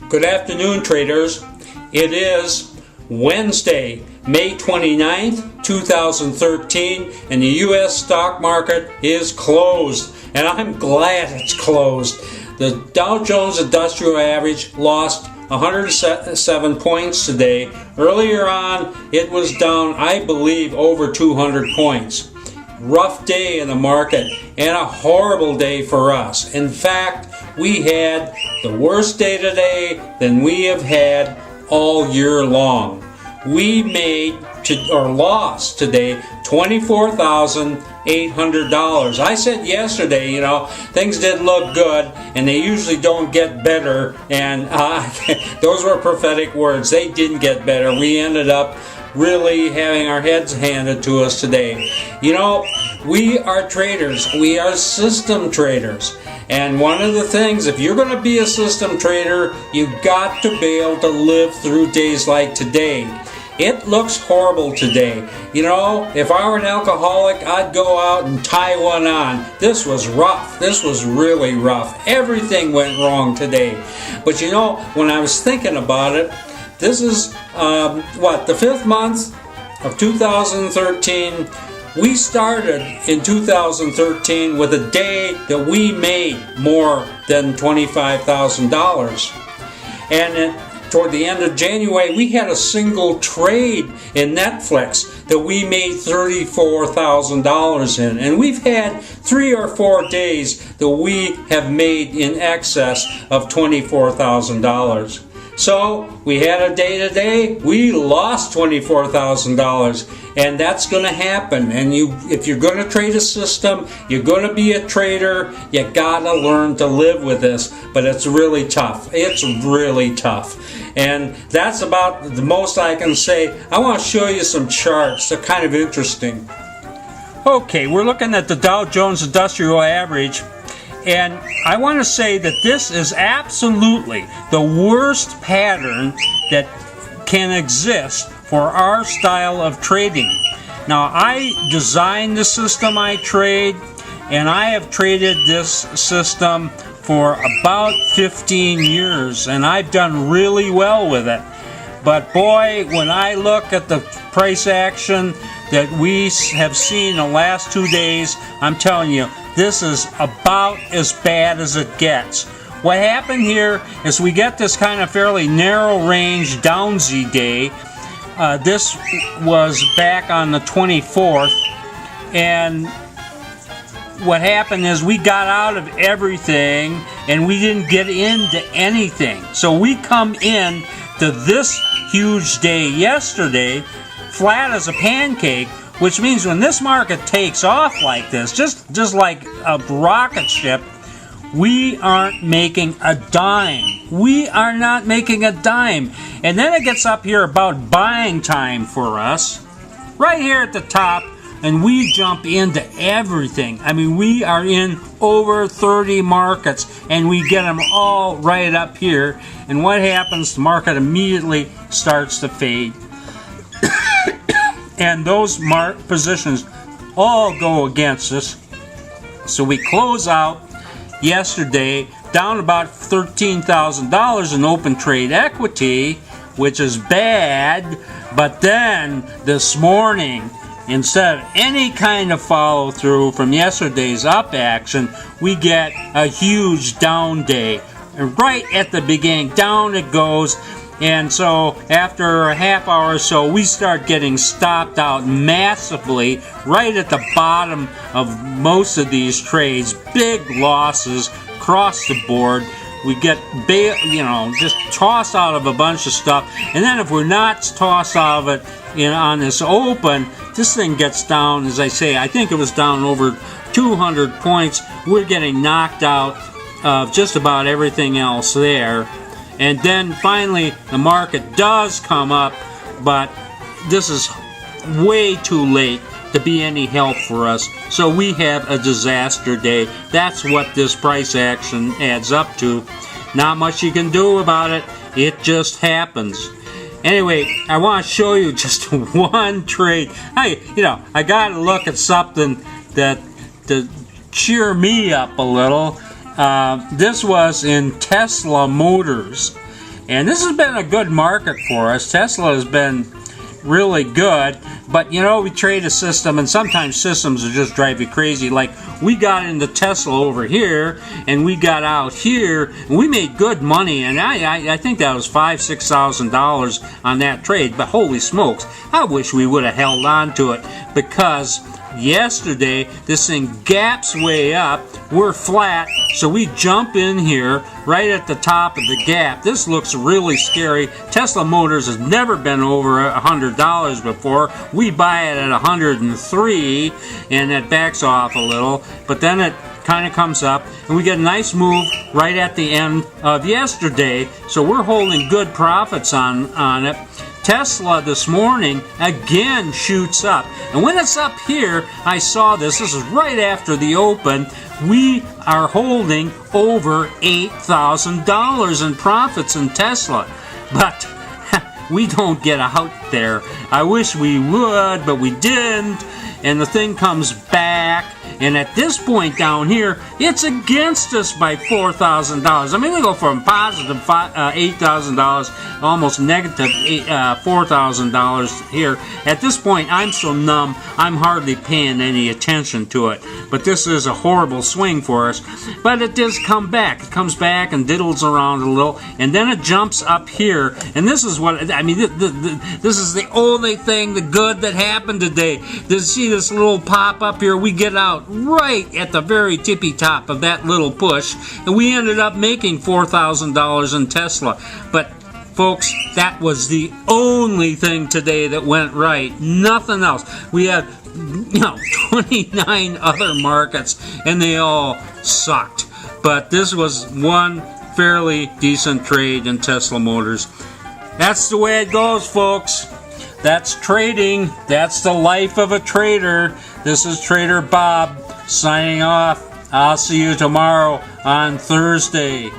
Good afternoon, traders. It is Wednesday, May 29th, 2013, and the U.S. stock market is closed, and I'm glad it's closed. The Dow Jones Industrial Average lost 107 points today. Earlier on, it was down, I believe, over 200 points. Rough day in the market and a horrible day for us. In fact, we had the worst day today than we have had all year long. We lost today $24,800. I said yesterday, things didn't look good, and they usually don't get better, and those were prophetic words. They didn't get better. We ended up really having our heads handed to us today. We are traders. We are system traders. And one of the things, if you're going to be a system trader, you've got to be able to live through days like today. It looks horrible today. If I were an alcoholic, I'd go out and tie one on. This was rough. This was really rough. Everything went wrong today. But when I was thinking about it, this is, the 5th month of 2013. We started in 2013 with a day that we made more than $25,000. And toward the end of January, we had a single trade in Netflix that we made $34,000 in. And we've had 3 or 4 days that we have made in excess of $24,000. So we had a day today, we lost $24,000, and that's going to happen. And if you're going to trade a system, you're going to be a trader, you got to learn to live with this. But it's really tough. It's really tough. And that's about the most I can say. I want to show you some charts. They're kind of interesting. Okay, we're looking at the Dow Jones Industrial Average. And I want to say that this is absolutely the worst pattern that can exist for our style of trading. Now, I designed the system I trade, and I have traded this system for about 15 years, and I've done really well with it. But boy, when I look at the price action that we have seen the last 2 days, I'm telling you, this is about as bad as it gets. What happened here is we get this kind of fairly narrow range downsy day. This was back on the 24th, and what happened is we got out of everything and we didn't get into anything. So we come in to this huge day yesterday flat as a pancake, which means when this market takes off like this, just like a rocket ship, we aren't making a dime. We are not making a dime. And then it gets up here about buying time for us, right here at the top, and we jump into everything. I mean, we are in over 30 markets, and we get them all right up here. And what happens? The market immediately starts to fade. And those positions all go against us. So we close out yesterday down about $13,000 in open trade equity, which is bad. But then this morning, instead of any kind of follow through from yesterday's up action, we get a huge down day. And right at the beginning, down it goes. And so after a half hour or so, we start getting stopped out massively right at the bottom of most of these trades. Big losses across the board. We get, just tossed out of a bunch of stuff. And then if we're not tossed out of it on this open, this thing gets down, as I say, I think it was down over 200 points. We're getting knocked out of just about everything else there. And then finally, the market does come up, but this is way too late to be any help for us. So we have a disaster day. That's what this price action adds up to. Not much you can do about it. It just happens. Anyway, I want to show you just one trade. I got to look at something that to cheer me up a little. This was in Tesla Motors. And this has been a good market for us. Tesla has been really good, but you know, we trade a system, and sometimes systems will just drive you crazy. Like, we got into Tesla over here, and we got out here, and we made good money, and I think that was $5,000-$6,000 on that trade. But holy smokes, I wish we would have held on to it, because yesterday this thing gaps way up. We're flat, so we jump in here right at the top of the gap. This looks really scary. Tesla Motors has never been over $100 before. We buy it at $103, and it backs off a little, but then it kind of comes up, and we get a nice move right at the end of yesterday. So we're holding good profits on it. Tesla this morning again shoots up, and when it's up here, I saw this is right after the open, we are holding over $8,000 in profits in Tesla, but we don't get out there. I wish we would, but we didn't, and the thing comes back, and at this point down here, it's against us by $4,000. I mean, we go from positive $8,000, almost negative $4,000 here. At this point, I'm so numb, I'm hardly paying any attention to it. But this is a horrible swing for us. But it does come back. It comes back and diddles around a little, and then it jumps up here. And this is what, I mean, this is the only thing, the good that happened today. To see this little pop up here, we get out right at the very tippy top of that little push, and we ended up making $4,000 in Tesla. But folks, that was the only thing today that went right. Nothing else. We had 29 other markets, and they all sucked. But this was one fairly decent trade in Tesla Motors. That's the way it goes, folks. That's trading. That's the life of a trader. This is Trader Bob signing off. I'll see you tomorrow on Thursday.